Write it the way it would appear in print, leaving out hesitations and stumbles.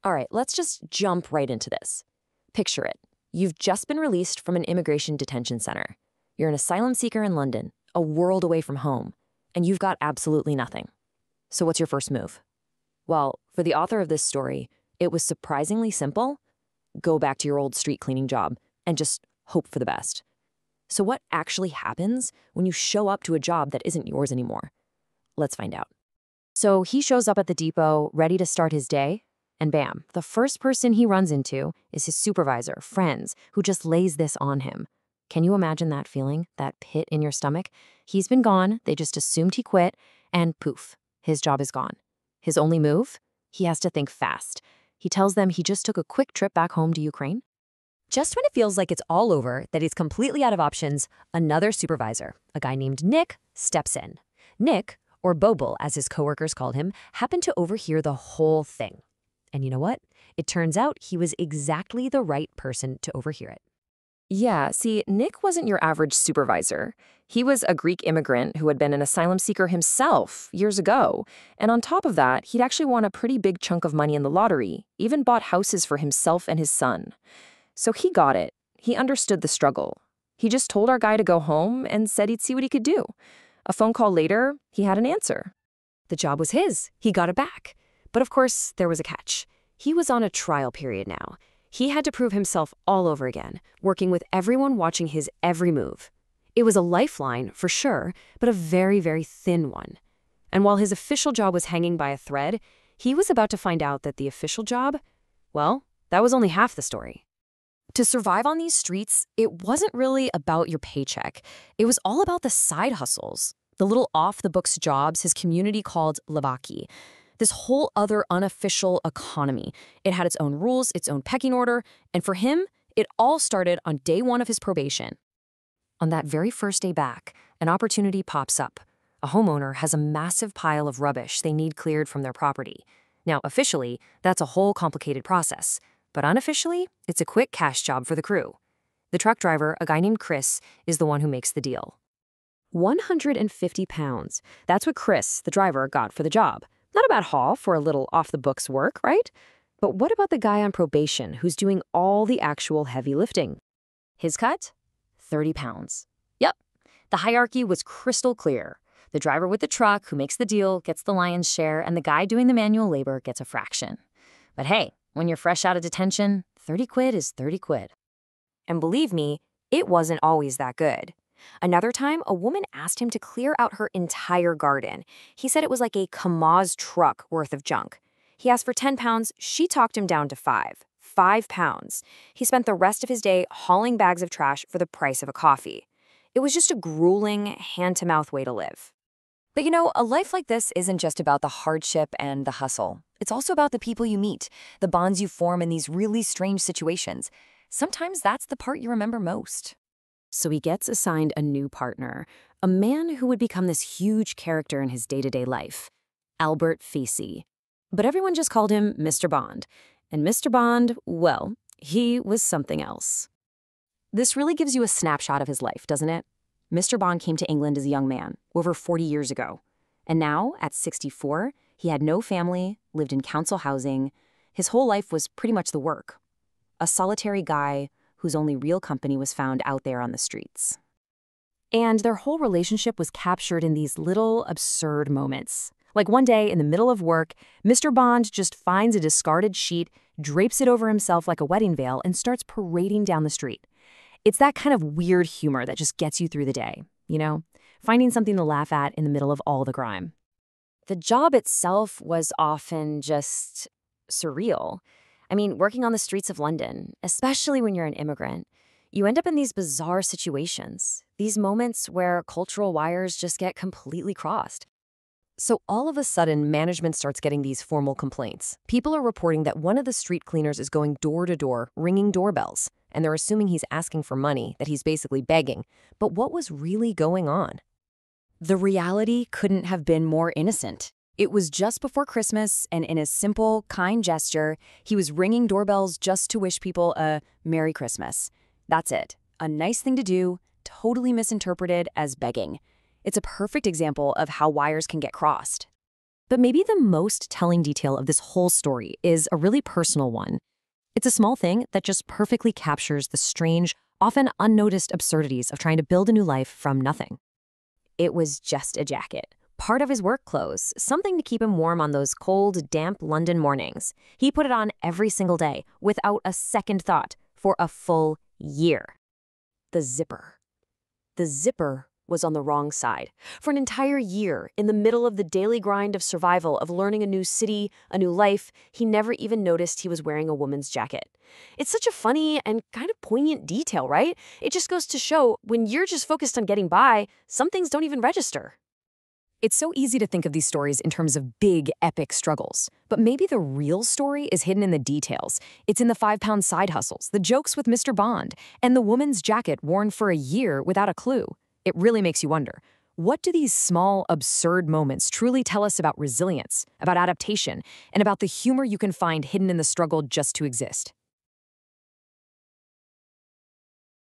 All right, let's just jump right into this. Picture it. You've just been released from an immigration detention center. You're an asylum seeker in London, a world away from home, and you've got absolutely nothing. So what's your first move? Well, for the author of this story, it was surprisingly simple. Go back to your old street cleaning job and just hope for the best. So what actually happens when you show up to a job that isn't yours anymore? Let's find out. So he shows up at the depot, ready to start his day, and bam, the first person he runs into is his supervisor, friends, who just lays this on him. Can you imagine that feeling, that pit in your stomach? He's been gone, they just assumed he quit, and poof, his job is gone. His only move? He has to think fast. He tells them he just took a quick trip back home to Ukraine. Just when it feels like it's all over, that he's completely out of options, another supervisor, a guy named Nick, steps in. Nick, or Bobble as his coworkers called him, happened to overhear the whole thing. And you know what? It turns out he was exactly the right person to overhear it. Yeah, see, Nick wasn't your average supervisor. He was a Greek immigrant who had been an asylum seeker himself years ago. And on top of that, he'd actually won a pretty big chunk of money in the lottery, even bought houses for himself and his son. So he got it. He understood the struggle. He just told our guy to go home and said he'd see what he could do. A phone call later, he had an answer. The job was his. He got it back. But of course, there was a catch. He was on a trial period now. He had to prove himself all over again, working with everyone watching his every move. It was a lifeline, for sure, but a very, very thin one. And while his official job was hanging by a thread, he was about to find out that the official job, well, that was only half the story. To survive on these streets, it wasn't really about your paycheck. It was all about the side hustles, the little off-the-books jobs his community called Levaki. This whole other unofficial economy. It had its own rules, its own pecking order, and for him, it all started on day one of his probation. On that very first day back, an opportunity pops up. A homeowner has a massive pile of rubbish they need cleared from their property. Now, officially, that's a whole complicated process, but unofficially, it's a quick cash job for the crew. The truck driver, a guy named Chris, is the one who makes the deal. 150 pounds. That's what Chris, the driver, got for the job. Not a bad haul for a little off-the-books work, right? But what about the guy on probation who's doing all the actual heavy lifting? His cut? 30 pounds. Yep, the hierarchy was crystal clear. The driver with the truck who makes the deal gets the lion's share, and the guy doing the manual labor gets a fraction. But hey, when you're fresh out of detention, 30 quid is 30 quid. And believe me, it wasn't always that good. Another time, a woman asked him to clear out her entire garden. He said it was like a Kamaz truck worth of junk. He asked for 10 pounds, she talked him down to 5. 5 pounds. He spent the rest of his day hauling bags of trash for the price of a coffee. It was just a grueling, hand-to-mouth way to live. But you know, a life like this isn't just about the hardship and the hustle. It's also about the people you meet, the bonds you form in these really strange situations. Sometimes that's the part you remember most. So he gets assigned a new partner, a man who would become this huge character in his day-to-day life, Albert Facey. But everyone just called him Mr. Bond. And Mr. Bond, well, he was something else. This really gives you a snapshot of his life, doesn't it? Mr. Bond came to England as a young man, over 40 years ago. And now, at 64, he had no family, lived in council housing. His whole life was pretty much the work. A solitary guy whose only real company was found out there on the streets. And their whole relationship was captured in these little absurd moments. Like one day in the middle of work, Mr. Bond just finds a discarded sheet, drapes it over himself like a wedding veil, and starts parading down the street. It's that kind of weird humor that just gets you through the day, you know? Finding something to laugh at in the middle of all the grime. The job itself was often just surreal. I mean, working on the streets of London, especially when you're an immigrant, you end up in these bizarre situations, these moments where cultural wires just get completely crossed. So all of a sudden, management starts getting these formal complaints. People are reporting that one of the street cleaners is going door to door, ringing doorbells, and they're assuming he's asking for money, that he's basically begging. But what was really going on? The reality couldn't have been more innocent. It was just before Christmas, and in a simple, kind gesture, he was ringing doorbells just to wish people a Merry Christmas. That's it. A nice thing to do, totally misinterpreted as begging. It's a perfect example of how wires can get crossed. But maybe the most telling detail of this whole story is a really personal one. It's a small thing that just perfectly captures the strange, often unnoticed absurdities of trying to build a new life from nothing. It was just a jacket, part of his work clothes, something to keep him warm on those cold, damp London mornings. He put it on every single day, without a second thought, for a full year. The zipper. The zipper was on the wrong side. For an entire year, in the middle of the daily grind of survival, of learning a new city, a new life, he never even noticed he was wearing a woman's jacket. It's such a funny and kind of poignant detail, right? It just goes to show, when you're just focused on getting by, some things don't even register. It's so easy to think of these stories in terms of big, epic struggles. But maybe the real story is hidden in the details. It's in the 5-pound side hustles, the jokes with Mr. Bond, and the woman's jacket worn for a year without a clue. It really makes you wonder, what do these small, absurd moments truly tell us about resilience, about adaptation, and about the humor you can find hidden in the struggle just to exist?